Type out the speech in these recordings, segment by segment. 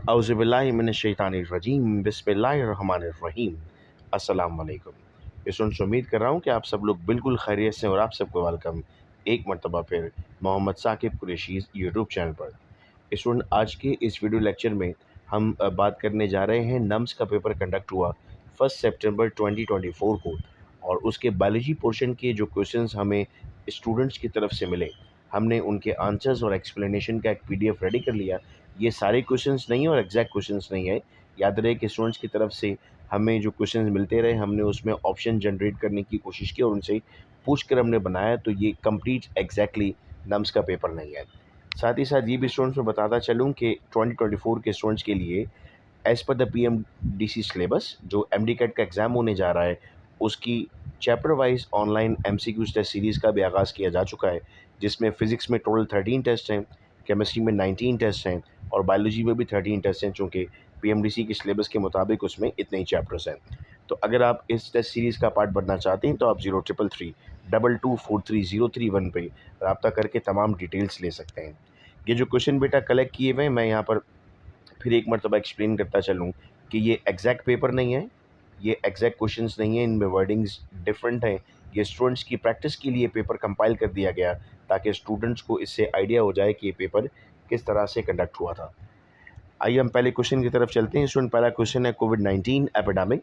औज़ुबिल्लाहिमिनश्शैतानिर्रजीम बिस्मिल्लाहिर्रहमानिर्रहीम। अस्सलाम वालेकुम। स्टूडेंट्स, उम्मीद कर रहा हूँ कि आप सब लोग बिल्कुल खैरियत से और आप सबको वेलकम एक मरतबा फिर मोहम्मद साकिब कुरैशी यूट्यूब चैनल पर। स्टूडेंट, आज के इस वीडियो लेक्चर में हम बात करने जा रहे हैं नम्स का पेपर कंडक्ट हुआ 1 सितंबर 2024 को, और उसके बायोलॉजी पोर्शन के जो क्वेश्चंस हमें स्टूडेंट्स की तरफ से मिले, हमने उनके आंसर्स और एक्सप्लेनेशन का एक पीडीएफ रेडी कर लिया। ये सारे क्वेश्चंस नहीं है और एग्जैक्ट क्वेश्चंस नहीं है। याद रहे कि स्टूडेंट्स की तरफ से हमें जो क्वेश्चंस मिलते रहे, हमने उसमें ऑप्शन जनरेट करने की कोशिश की और उनसे पूछ कर हमने बनाया, तो ये कंप्लीट एग्जैक्टली नम्स का पेपर नहीं है। साथ ही साथ ये भी स्टूडेंट्स में बताता चलूँ कि 2024 के स्टूडेंट्स के लिए as per the PMDC syllabus जो एमडी कैट का एग्ज़ाम होने जा रहा है, उसकी chapter wise online MCQs test series का भी आगाज़ किया जा चुका है, जिसमें फ़िज़िक्स में टोटल 13 टेस्ट हैं, केमिस्ट्री में 19 टेस्ट हैं और बायोलॉजी में भी 13 टेस्ट हैं, चूँकि पीएमडीसी के सिलेबस के मुताबिक उसमें इतने ही चैप्टर्स हैं। तो अगर आप इस टेस्ट सीरीज़ का पार्ट बनना चाहते हैं तो आप 0333224331 पे रब्ता करके तमाम डिटेल्स ले सकते हैं। ये जो क्वेश्चन बेटा कलेक्ट किए हुए हैं, मैं यहाँ पर फिर एक मरतबा एक्सप्लेन करता चलूँ कि ये एग्जैक्ट पेपर नहीं है, ये एग्जैक्ट क्वेश्चंस नहीं है, इनमें वर्डिंग्स डिफरेंट हैं। ये स्टूडेंट्स की प्रैक्टिस के लिए पेपर कंपाइल कर दिया गया ताकि स्टूडेंट्स को इससे आइडिया हो जाए कि ये पेपर किस तरह से कंडक्ट हुआ था। आइए हम पहले क्वेश्चन की तरफ चलते हैं। स्टूडेंट, पहला क्वेश्चन है, कोविड-19 epidemic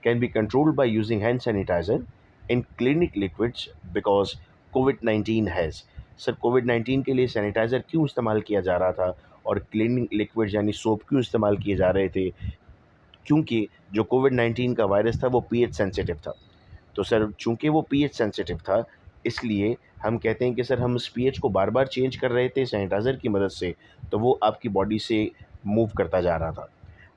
can be controlled by using hand sanitiser in clinic liquids because covid has. Sir, कोविड-19 के लिए सैनिटाइज़र क्यों इस्तेमाल किया जा रहा था और क्लीनिंग लिक्विड्स यानी सोप क्यों इस्तेमाल किए जा रहे थे? क्योंकि जो कोविड-19 का वायरस था वो पीएच सेंसिटिव था। तो सर, चूँकि वो पीएच सेंसिटिव था, इसलिए हम कहते हैं कि सर हम उस पीएच को बार-बार चेंज कर रहे थे सैनिटाइज़र की मदद से, तो वो आपकी बॉडी से मूव करता जा रहा था।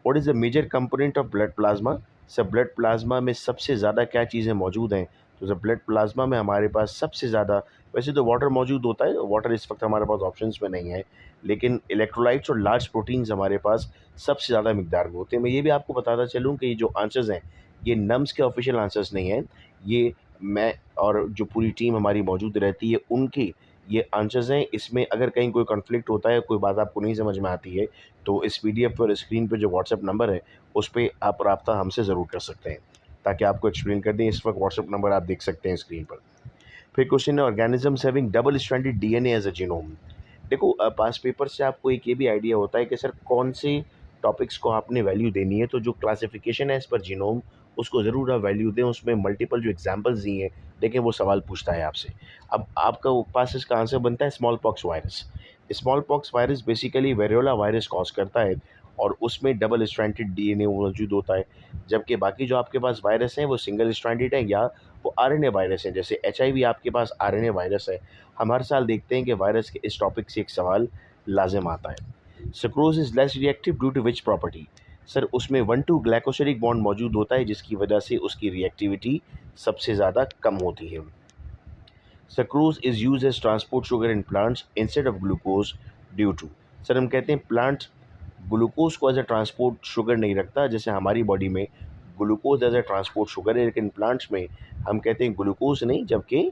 What is the major component of blood plasma? Sir, blood plasma में सबसे ज़्यादा क्या चीज़ें मौजूद हैं? तो सर, ब्लड प्लाज़्मा में हमारे पास सबसे ज़्यादा, वैसे तो वाटर मौजूद होता है, वाटर इस वक्त हमारे पास ऑप्शंस में नहीं है, लेकिन इलेक्ट्रोलाइट्स और लार्ज प्रोटीन्स हमारे पास सबसे ज़्यादा मिकदार में होते हैं। मैं ये भी आपको बताता चलूँ कि ये जो आंसर्स हैं, ये नम्स के ऑफिशियल आंसर्स नहीं हैं, ये मैं और जो पूरी टीम हमारी मौजूद रहती है उनके ये आंसर्स हैं। इसमें अगर कहीं कोई कॉन्फ्लिक्ट होता है, कोई बात आपको नहीं समझ में आती है, तो इस पीडीएफ पर स्क्रीन पे जो व्हाट्सएप नंबर है, उस पे आप रब्ता हमसे ज़रूर कर सकते हैं ताकि आपको एक्सप्लेन कर दें। इस वक्त व्हाट्सएप नंबर आप देख सकते हैं स्क्रीन पर। फिर क्वेश्चन है, organisms having double stranded DNA as a genome. देखो, पास पेपर से आपको एक ये भी आइडिया होता है कि सर कौन से टॉपिक्स को आपने वैल्यू देनी है, तो जो क्लासिफिकेशन है एज पर जीनोम, उसको ज़रूर आप वैल्यू दें। उसमें मल्टीपल जो एग्जांपल्स दिए हैं, देखें वो सवाल पूछता है आपसे। अब आपका पास इसका आंसर बनता है small pox virus. Small pox virus basically variola virus cause करता है और उसमें डबल स्ट्रैंडेड डीएनए मौजूद होता है, जबकि बाकी जो आपके पास वायरस हैं वो सिंगल स्ट्रैंडेड है या वो आरएनए वायरस है। जैसे एचआईवी आपके पास आरएनए वायरस है। हम हर साल देखते हैं कि वायरस के इस टॉपिक से एक सवाल लाजिम आता है। Sucrose is less reactive due to which property? Sir, उसमें 1,2 ग्लाइकोसिलिक बॉन्ड मौजूद होता है, जिसकी वजह से उसकी रिएक्टिविटी सबसे ज़्यादा कम होती है। Sucrose is use as transport sugar in plants instead of glucose due to. Sir, हम कहते हैं प्लांट ग्लूकोज को एज ए ट्रांसपोर्ट शुगर नहीं रखता, जैसे हमारी बॉडी में glucose as a transport sugar है, लेकिन प्लांट्स में हम कहते हैं ग्लूकोज नहीं, जबकि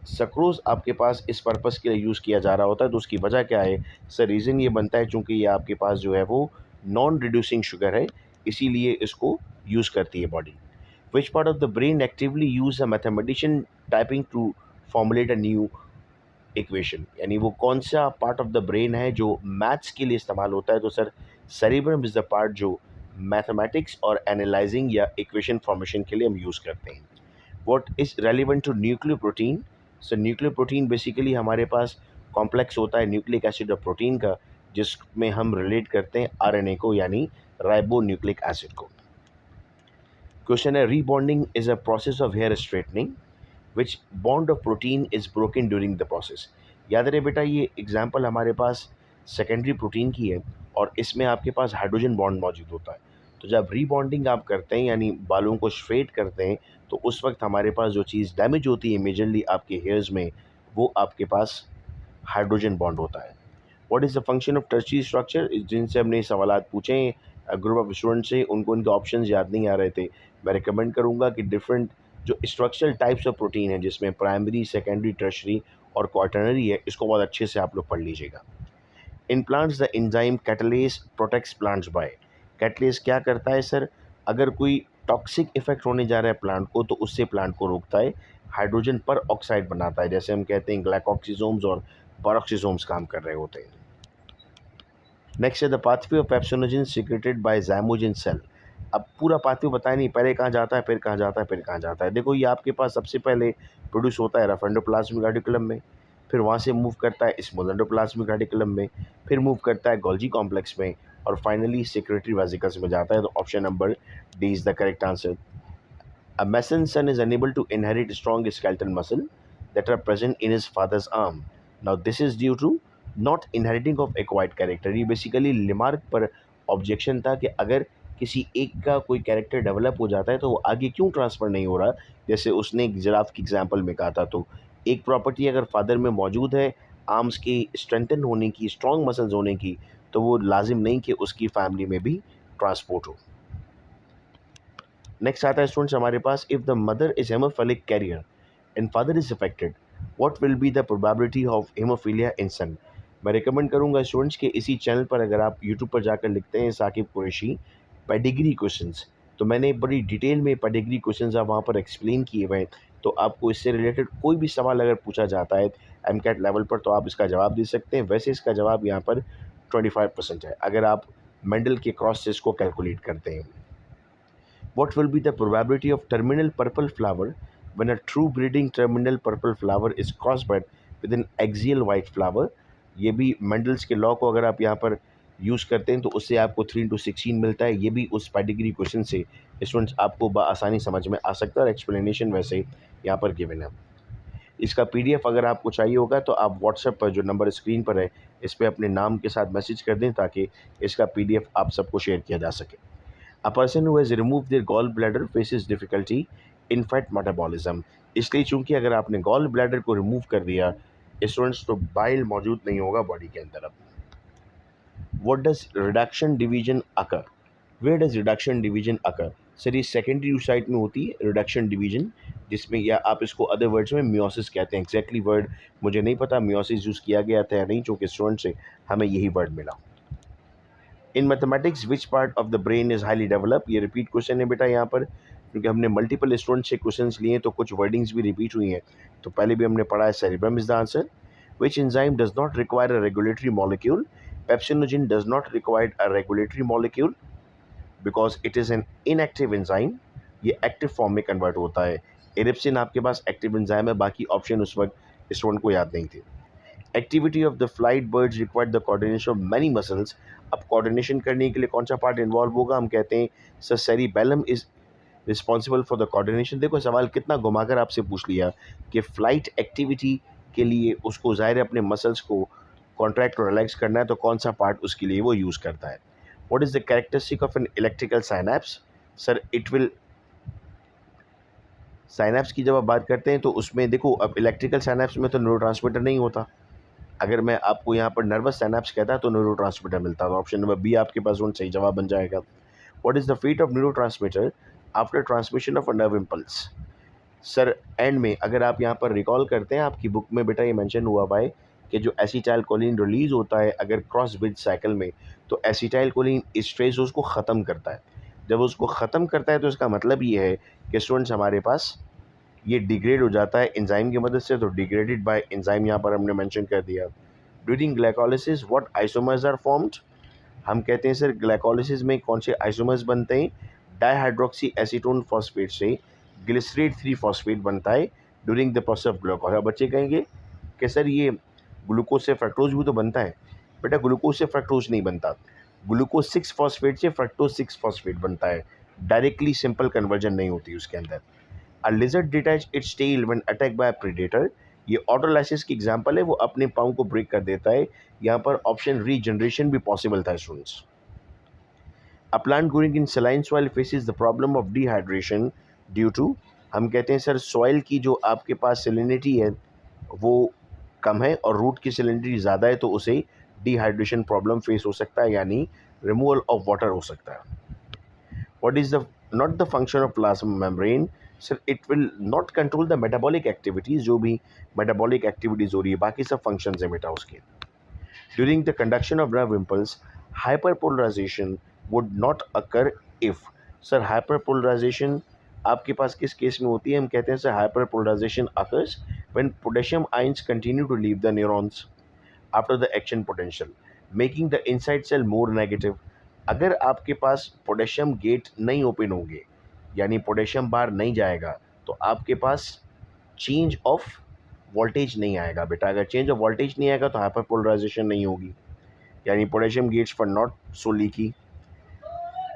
सक्रोज आपके पास इस पर्पस के लिए यूज़ किया जा रहा होता है। तो उसकी वजह क्या है? सर, रीज़न ये बनता है चूँकि ये आपके पास जो है वो नॉन रिड्यूसिंग शुगर है, इसीलिए इसको यूज़ करती है body. Which part of the brain actively use a mathematician typing to formulate a new equation? यानी वो कौन सा पार्ट ऑफ द ब्रेन है जो मैथ्स के लिए इस्तेमाल होता है? तो sir, cerebrum is the part जो मैथमेटिक्स और एनालाइजिंग या इक्वेशन फॉर्मेशन के लिए हम यूज़ करते हैं। What is relevant to nucleoprotein? Sir, nucleoprotein basically हमारे पास कॉम्प्लेक्स होता है न्यूक्लिक एसिड और प्रोटीन का, जिसमें हम रिलेट करते हैं आरएनए को यानी राइबो न्यूक्लिक एसिड को। क्वेश्चन है, rebonding is a process of hair straightening which bond of protein is broken during the process? याद रहे बेटा, ये एग्जाम्पल हमारे पास सेकेंडरी प्रोटीन की है और इसमें आपके पास हाइड्रोजन बॉन्ड मौजूद होता है। तो जब रीबॉन्डिंग आप करते हैं यानी बालों को स्ट्रेट करते हैं, तो उस वक्त हमारे पास जो चीज़ डैमेज होती है मेजरली आपके हेयर्स में, वो आपके पास हाइड्रोजन बॉन्ड होता है। What is the function of tertiary structure? जिनसे हमने सवाल पूछे हैं ग्रुप ऑफ स्टूडेंट से, उनको उनके ऑप्शन याद नहीं आ रहे थे। मैं रिकमेंड करूँगा कि डिफरेंट जो स्ट्रक्चरल टाइप्स ऑफ प्रोटीन है, जिसमें प्राइमरी, सेकेंडरी, टर्शियरी और क्वाटरनरी है, इसको बहुत अच्छे से आप लोग पढ़ लीजिएगा। In plants the enzyme catalase protects plants by, catalase क्या करता है सर, अगर कोई टॉक्सिक इफेक्ट होने जा रहा है प्लांट को तो उससे प्लांट को रोकता है, हाइड्रोजन पर ऑक्साइड बनाता है, जैसे हम कहते हैं ग्लाइकोक्सिजोम्स और पेरोक्सिजोम्स काम कर रहे होते हैं। नेक्स्ट है the pathway of pepsinogen secreted by zymogen cell. अब पूरा पाथवे बताया नहीं, पहले कहाँ जाता है, फिर कहाँ जाता है, फिर कहाँ जाता है। देखो ये आपके पास सबसे पहले प्रोड्यूस होता है रफ एंडोप्लाज्मिक रेटिकुलम में, फिर वहाँ से मूव करता है स्मॉल एंडोप्लाज्मिक रेटिकुलम में, फिर मूव करता है गोल्जी कॉम्प्लेक्स में, और फाइनली सेक्रेटरी वेसिकल्स में जाता है। तो option number D is the correct answer. A Mason's son is unable to inherit strong skeletal muscle that are present in his father's arm. Now this is due to not inheriting of acquired character. ये basically लिमार्क पर objection था कि अगर किसी एक का कोई character develop हो जाता है तो वो आगे क्यों ट्रांसफ़र नहीं हो रहा, जैसे उसने एक जिराफ की एग्जांपल में कहा था। तो एक प्रॉपर्टी अगर फादर में मौजूद है आर्म्स की स्ट्रेंथन होने की, स्ट्रॉन्ग मसल्स होने की, तो वो लाजिम नहीं कि उसकी फैमिली में भी ट्रांसपोर्ट हो। नेक्स्ट आता है स्टूडेंट्स हमारे पास, if the mother is haemophilic carrier and father is affected, what will be the probability of haemophilia in son. मैं रिकमेंड करूंगा स्टूडेंट्स के इसी चैनल पर अगर आप यूट्यूब पर जाकर लिखते हैं साकिब कुरैशी पेडिग्री क्वेश्चंस, तो मैंने बड़ी डिटेल में पेडिग्री क्वेश्चंस आप वहाँ पर एक्सप्लेन किए हुए हैं। तो आपको इससे रिलेटेड कोई भी सवाल अगर पूछा जाता है एमकैट लेवल पर तो आप इसका जवाब दे सकते हैं। वैसे इसका जवाब यहाँ पर 25% है अगर आप मेंडल के क्रॉस से इसको कैलकुलेट करते हैं। What will be the probability of terminal purple flower when a true breeding terminal purple flower is crossbred with an axial white flower? ये भी मेंडल्स के लॉ को अगर आप यहाँ पर यूज़ करते हैं तो उससे आपको 3/16 मिलता है। ये भी उस पेडिग्री क्वेश्चन से स्टूडेंट्स आपको आसानी समझ में आ सकता है और एक्सप्लेनेशन वैसे यहाँ पर गिवन है। इसका पीडीएफ अगर आपको चाहिए होगा तो आप व्हाट्सएप पर जो नंबर स्क्रीन पर है इस पर अपने नाम के साथ मैसेज कर दें ताकि इसका पीडीएफ आप सबको शेयर किया जा सके। A person who has removed their gall bladder faces difficulty in fat metabolism. इसलिए चूंकि अगर आपने गॉल ब्लैडर को रिमूव कर दिया स्टूडेंट्स तो बाइल मौजूद नहीं होगा बॉडी के अंदर। अब what does reduction division occur, where does reduction division occur, sir ये सेकेंडरी साइट में होती है रिडक्शन डिवीजन, जिसमें या आप इसको अदर वर्ड्स में मियोसिस कहते हैं। एग्जैक्टली वर्ड मुझे नहीं पता मियोसिस यूज़ किया गया था या नहीं, चूँकि स्टूडेंट से हमें यही वर्ड मिला। In mathematics which part of the brain is highly develop, ये रिपीट क्वेश्चन है बेटा यहाँ पर, क्योंकि हमने मल्टीपल स्टूडेंट से क्वेश्चंस लिए तो कुछ वर्डिंग्स भी रिपीट हुई हैं। तो पहले भी हमने पढ़ा है cerebrum is the answer. Which enzyme does not require a regulatory molecule, pepsinogen does not require a regulatory molecule because it is an inactive enzyme, ये एक्टिव फॉर्म में कन्वर्ट होता है। एरिप्सिन आपके पास एक्टिव एंजाइम है, बाकी ऑप्शन उस वक्त student को याद नहीं थे। Activity of the flight birds required the coordination of many muscles, अब कोऑर्डिनेशन करने के लिए कौन सा पार्ट इन्वॉल्व होगा, हम कहते हैं sir cerebellum is responsible for the coordination. देखो सवाल कितना घुमाकर आपसे पूछ लिया कि फ्लाइट एक्टिविटी के लिए उसको ज़ाहिर है अपने मसल्स को कॉन्ट्रैक्ट और रिलैक्स करना है, तो कौन सा पार्ट उसके लिए वो यूज़ करता है। What is the characteristic of an electrical synapse, sir it will, synapse की जब आप बात करते हैं तो उसमें देखो अब इलेक्ट्रिकल साइनैप्स में तो न्यूरोट्रांसमीटर नहीं होता, अगर मैं आपको यहाँ पर नर्वस साइनैप्स कहता तो न्यूरोट्रांसमीटर मिलता, तो ऑप्शन नंबर बी आपके पास सही जवाब बन जाएगा। What is the fate of neurotransmitter after transmission of a nerve impulse, sir end में अगर आप यहाँ पर रिकॉल करते हैं आपकी बुक में बेटा ये मेंशन हुआ हुआ है कि जो एसिटाइल कोलिन रिलीज होता है अगर क्रॉस ब्रिज साइकिल में, तो एसिटाइल कोलिन स्ट्रेस उसको ख़त्म करता है। जब उसको ख़त्म करता है तो इसका मतलब ये है कि स्टूडेंट्स हमारे पास ये डिग्रेड हो जाता है एंजाइम की मदद से, तो डिग्रेडेड बाय एंजाइम यहाँ पर हमने मेंशन कर दिया। During glycolysis what isomers are formed, हम कहते हैं सर ग्लाइकोलिसिस में कौन से आइसोमर्स बनते हैं, डाईहाइड्रोक्सी एसीटोन फॉस्फेट से ग्लिसरेट 3 फॉस्फेट बनता है during the process of glucose. अब बच्चे कहेंगे कि सर ये ग्लूकोज से फ्रक्टोज भी तो बनता है, बेटा ग्लूकोज से फ्रक्टोज नहीं बनता, ग्लूकोज 6 फॉस्फेट से फ्रक्टोज 6 फॉस्फेट बनता है, डायरेक्टली सिंपल कन्वर्जन नहीं होती उसके अंदर। A lizard detach its tail when attack by predator, ये ऑटोलाइसिस की एग्जांपल है, वो अपने पाँव को ब्रेक कर देता है। यहाँ पर ऑप्शन रीजनरेशन भी पॉसिबल था students. A plant growing in saline soil faces the problem of dehydration due to, हम कहते हैं सर सॉइल की जो आपके पास सैलिनिटी है वो कम है और रूट की सैलिनिटी ज़्यादा है, तो उसे डिहाइड्रेशन प्रॉब्लम फेस हो सकता है, यानी रिमूवल ऑफ वाटर हो सकता है। What is the not the function of plasma membrane, sir it will not control the metabolic activities, जो भी मेटाबॉलिक एक्टिविटीज़ हो रही है बाकी सब फंक्शंस हैं बेटा उसके। During the conduction of nerve impulse, hyperpolarization would not occur if. Sir hyperpolarization आपके पास किस केस में होती है? हम कहते हैं sir hyperpolarization occurs when potassium ions continue to leave the neurons after the action potential, making the inside cell more negative. अगर आपके पास पोटेशियम गेट नहीं ओपन होंगे, यानी पोटेशियम बाहर नहीं जाएगा, तो आपके पास चेंज ऑफ वोल्टेज नहीं आएगा बेटा। अगर चेंज ऑफ वोल्टेज नहीं आएगा तो हाइपरपोलराइजेशन नहीं होगी, यानी potassium gates for not so leaky.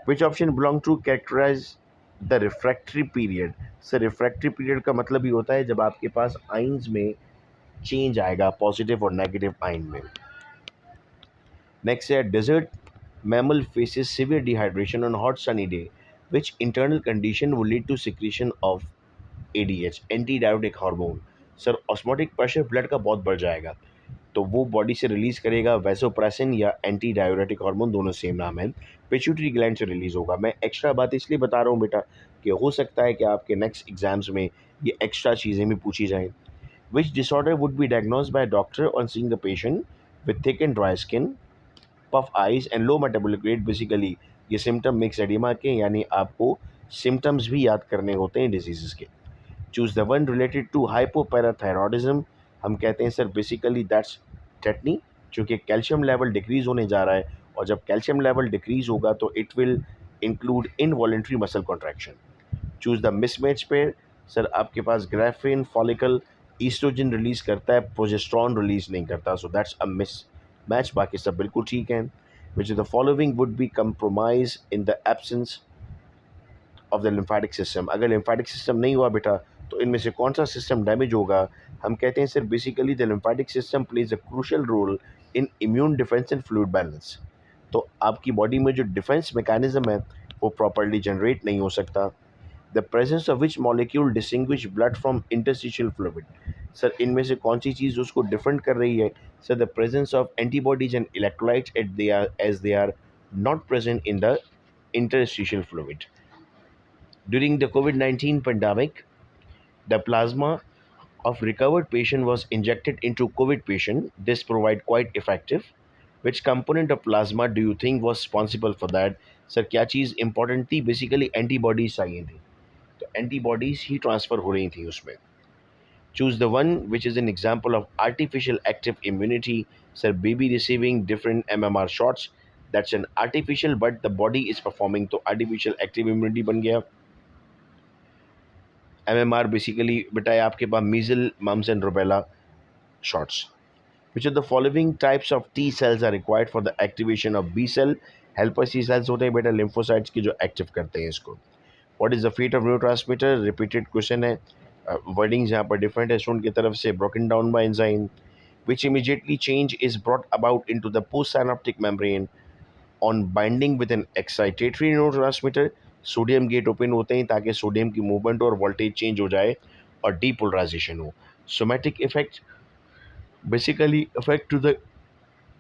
Which option belong to characterise the refractory period? Sir refractory period का मतलब ही होता है जब आपके पास आइंस में चेंज आएगा पॉजिटिव और नेगेटिव आइन में। नेक्स्ट है desert mammal faces severe dehydration on hot sunny day, which internal condition will lead to secretion of ADH, antidiuretic hormone. Sir osmotic pressure blood का बहुत बढ़ जाएगा तो वो बॉडी से रिलीज करेगा वैसोप्रेसिन या एंटी डायोरेटिक हार्मोन, दोनों सेम नाम है, पिट्यूटरी ग्लैंड से रिलीज होगा। मैं एक्स्ट्रा बात इसलिए बता रहा हूँ बेटा कि हो सकता है कि आपके नेक्स्ट एग्जाम्स में ये एक्स्ट्रा चीज़ें भी पूछी जाएं। Which disorder would be diagnosed by doctor on seeing the patient with thick and dry skin, puff eyes and low metabolic rate? Basically ये सिम्टम मिक्स एडिमा के, यानी आपको सिम्टम्स भी याद करने होते हैं डिजीज़ के। Choose the one related to hypoparathyroidism. हम कहते हैं सर बेसिकली दैट्स टेटनी, चूँकि कैल्शियम लेवल डिक्रीज़ होने जा रहा है और जब कैल्शियम लेवल डिक्रीज़ होगा तो it will include involuntary muscle contraction. Choose the mismatch pair. Sir आपके पास ग्राफिन फॉलिकल ईस्ट्रोजन रिलीज़ करता है, प्रोजेस्टेरॉन रिलीज़ नहीं करता, so that's a miss match. बाकी सब बिल्कुल ठीक है। Which the following would be compromise in the absence of the lymphatic system? अगर लिम्फेटिक सिस्टम नहीं हुआ बेटा तो इनमें से कौन सा सिस्टम डैमेज होगा? हम कहते हैं sir basically the lymphatic system plays a crucial role in immune defence and fluid balance. तो आपकी बॉडी में जो डिफेंस मैकेनिज्म है वो प्रॉपर्ली जनरेट नहीं हो सकता। The presence of which molecule distinguish blood from interstitial fluid? Sir इनमें से कौन सी चीज़ उसको डिफरेंट कर रही है? Sir the presence of antibodies and electrolytes as they are not present in the interstitial fluid. During the COVID-19 pandemic, the plasma of recovered patient was injected into COVID patient. This provide quite effective. Which component of plasma do you think was responsible for that? Sir क्या चीज़ important थी? Basically antibodies चाहिए थी, तो antibodies ही transfer हो रही थी उसमें। Choose the one which is an example of artificial active immunity. Sir baby receiving different MMR shots, that's an artificial but the body is performing, तो आर्टिफिशियल एक्टिव इम्यूनिटी बन गया। MMR बेसिकली बेटा आपके पास measles mumps and rubella shots. Which of the following types of T cells are required for the activation of B cell? Helper C cells होते हैं बेटा lymphocytes की जो एक्टिव करते हैं इसको। What is the fate of neurotransmitter? Repeated question है, wordings यहाँ पर डिफरेंट है स्टूडेंट की तरफ से। broken down by enzyme which immediately change is brought about into the postsynaptic membrane on binding with an excitatory neurotransmitter? Sodium gate open होते हैं ताकि सोडियम की मूवमेंट और वोल्टेज चेंज हो जाए और डीपोलराइजेशन हो। Somatic effect basically effect to the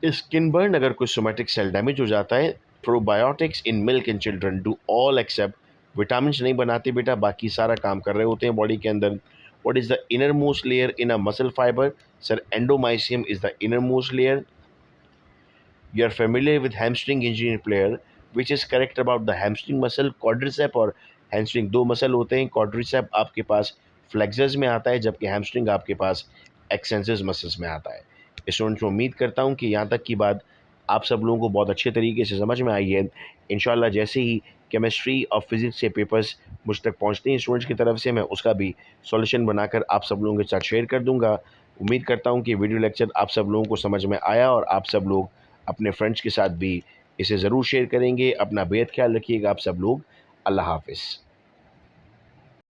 skin burn, अगर कोई सोमैटिक सेल डैमेज हो जाता है। Probiotics in milk in children do all except, vitamin नहीं बनाते बेटा, बाकी सारा काम कर रहे होते हैं बॉडी के अंदर। What is the inner most layer in a muscle fibre? Sir endomysium is the inner most layer. You are familiar with hamstring engineer player, which is correct about the hamstring muscle? quadricep और hamstring दो muscle होते हैं। quadricep आपके पास flexors में आता है जबकि hamstring आपके पास एक्सटेंसर्स मसल्स में आता है। स्टूडेंट्स, उम्मीद करता हूँ कि यहाँ तक की बात आप सब लोगों को बहुत अच्छे तरीके से समझ में आई है। इंशाल्लाह जैसे ही केमिस्ट्री और फिज़िक्स के पेपर्स मुझ तक पहुँचते हैं स्टूडेंट्स की तरफ से, मैं उसका भी सॉल्यूशन बनाकर आप सब लोगों के साथ शेयर कर दूँगा। उम्मीद करता हूँ कि वीडियो लेक्चर आप सब लोगों को समझ में आया और आप सब लोग अपने फ्रेंड्स के साथ भी इसे ज़रूर शेयर करेंगे। अपना बेहद ख्याल रखिएगा आप सब लोग। अल्लाह हाफ़िज़।